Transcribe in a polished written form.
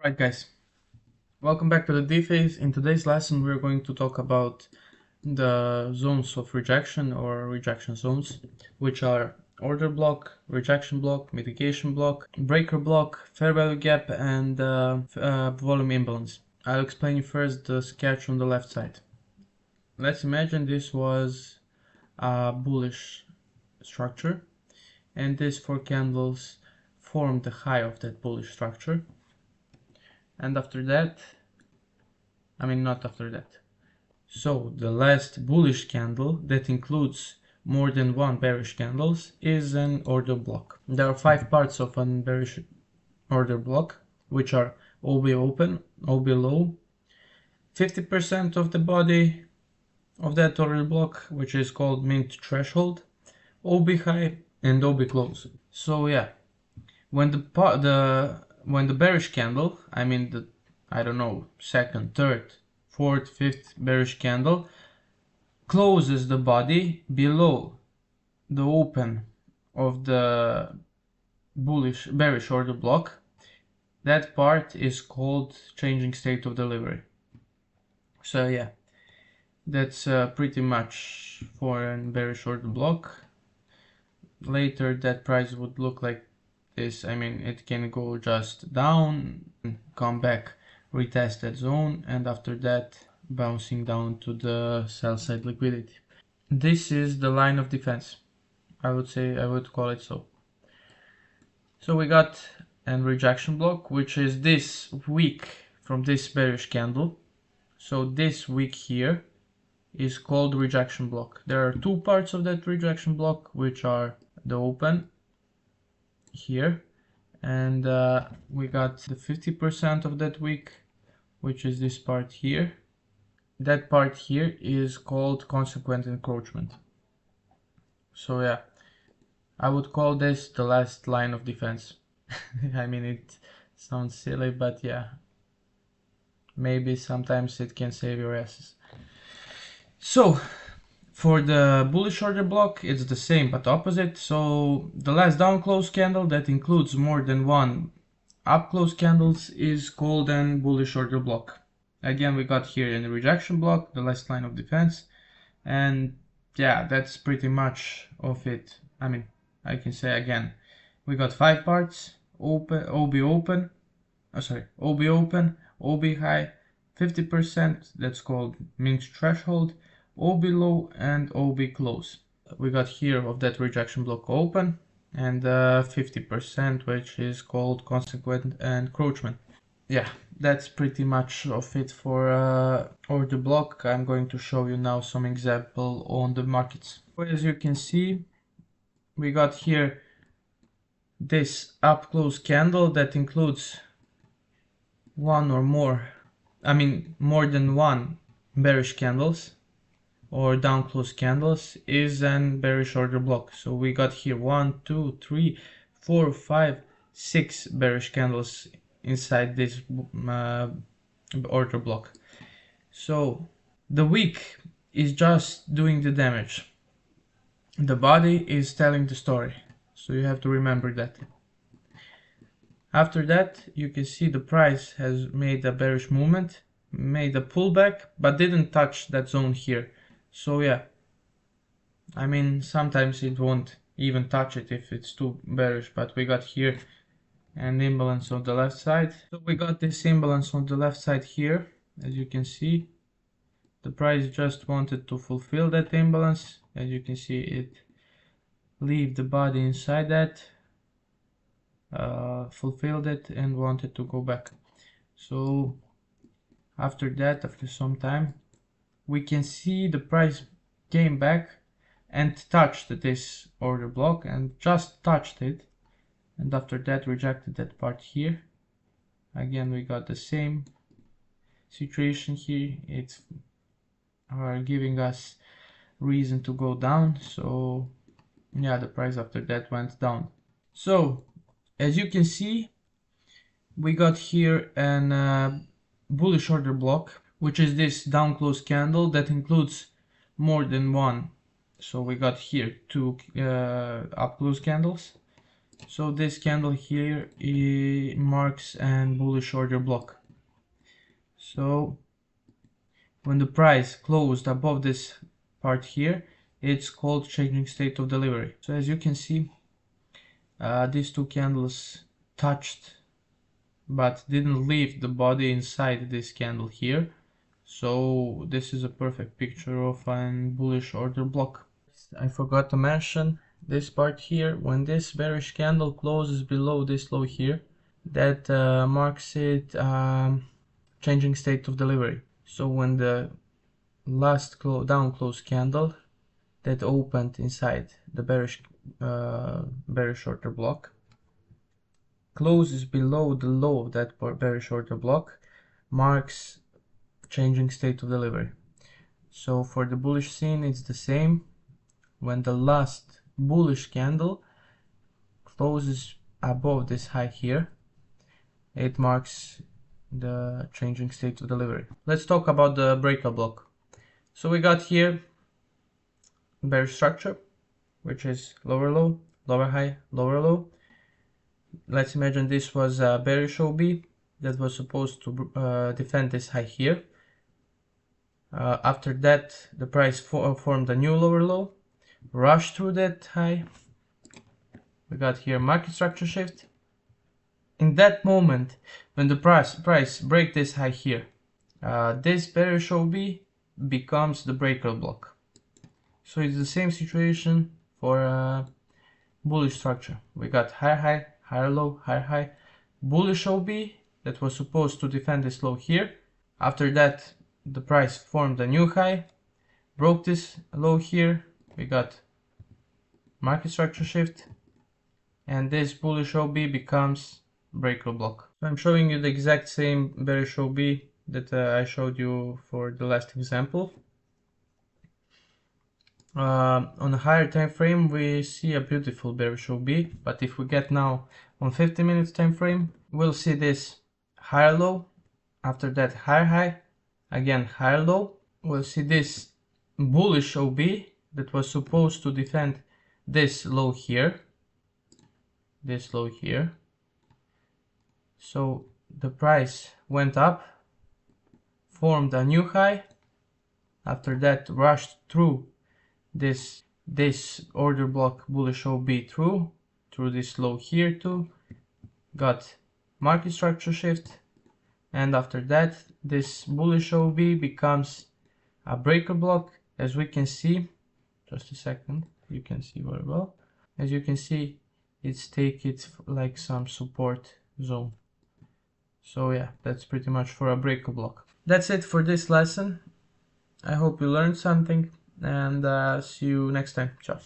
Alright guys, welcome back to the D-Phase. In today's lesson we're going to talk about the zones of rejection or rejection zones, which are order block, rejection block, mitigation block, breaker block, fair value gap, and volume imbalance. I'll explain you first the sketch on the left side. Let's imagine this was a bullish structure and these four candles form the high of that bullish structure. And after that, not after that. So the last bullish candle that includes more than one bearish candles is an order block. There are 5 parts of an bearish order block, which are OB open, OB low, 50% of the body of that order block, which is called mint threshold, OB high, and OB close. So yeah, when the bearish candle, second, third, fourth, fifth bearish candle closes the body below the open of the bearish order block, that part is called changing state of delivery. So yeah, that's pretty much for a bearish order block. Later that price would look like this. It can go just down, come back, retest that zone, and after that bouncing down to the sell side liquidity. This is the line of defense. I would call it so. So we got a rejection block, which is this wick from this bearish candle. So this wick here is called rejection block. There are 2 parts of that rejection block, which are the open here, and we got the 50% of that wick, which is this part here. That part here is called consequent encroachment. So yeah, I would call this the last line of defense. It sounds silly, but yeah, maybe sometimes it can save your asses. So for the bullish order block, it's the same but opposite. So the last down close candle that includes more than one up close candles is called an bullish order block. Again, we got here in the rejection block, the last line of defense, and yeah, that's pretty much of it. I can say again, we got 5 parts: open, OB open, OB open, OB high, 50%, that's called mint threshold, OB low, and OB close. We got here of that rejection block open, and 50%, which is called consequent encroachment. Yeah, that's pretty much of it for order block. I'm going to show you now some example on the markets. As you can see, we got here this up close candle that includes one or more than one bearish candles or down close candles is an bearish order block. So we got here 1, 2, 3, 4, 5, 6 bearish candles inside this order block. So the wick is just doing the damage, the body is telling the story, so you have to remember that. After that, you can see the price has made a bearish movement, made a pullback, but didn't touch that zone here. So yeah, sometimes it won't even touch it if it's too bearish, but we got here an imbalance on the left side. So we got this imbalance on the left side here. As you can see, the price just wanted to fulfill that imbalance. As you can see, it leave the body inside that, fulfilled it, and wanted to go back. So after that, after some time, we can see the price came back and touched this order block, and just touched it, and after that rejected that part here. Again, we got the same situation here. It's giving us reason to go down. So yeah, the price after that went down. So as you can see, we got here an bullish order block, which is this down close candle that includes more than one. So we got here 2 up close candles, So this candle here marks an bullish order block. So when the price closed above this part here, it's called changing state of delivery. So as you can see, these two candles touched but didn't leave the body inside this candle here. So this is a perfect picture of an bullish order block. I forgot to mention this part here. When this bearish candle closes below this low here, that marks it changing state of delivery. So when the last down close candle that opened inside the bearish order block closes below the low of that bearish order block, marks changing state of delivery. So for the bullish scene, it's the same. When the last bullish candle closes above this high here, it marks the changing state of delivery. Let's talk about the breaker block. So we got here bearish structure, which is lower low, lower high, lower low. Let's imagine this was a bearish OB that was supposed to defend this high here. After that, the price formed a new lower low, rushed through that high. We got here market structure shift. In that moment, when the price break this high here, this bearish OB becomes the breaker block. So it's the same situation for bullish structure. We got higher high, higher low, higher high, bullish OB that was supposed to defend this low here. After that, the price formed a new high, broke this low here. We got market structure shift, and this bullish OB becomes breaker block. So I'm showing you the exact same bearish OB that I showed you for the last example. On a higher time frame, we see a beautiful bearish OB, but if we get now on 50 minutes time frame, we'll see this higher low, after that higher high, again higher low. We'll see this bullish OB that was supposed to defend this low here, this low here. So the price went up, formed a new high, after that rushed through this order block bullish OB through this low here too, got market structure shift, and after that this bullish OB becomes a breaker block. As we can see, just a second, you can see very well. As you can see, it's take it like some support zone. So yeah, that's pretty much for a breaker block. That's it for this lesson. I hope you learned something, and see you next time. Ciao.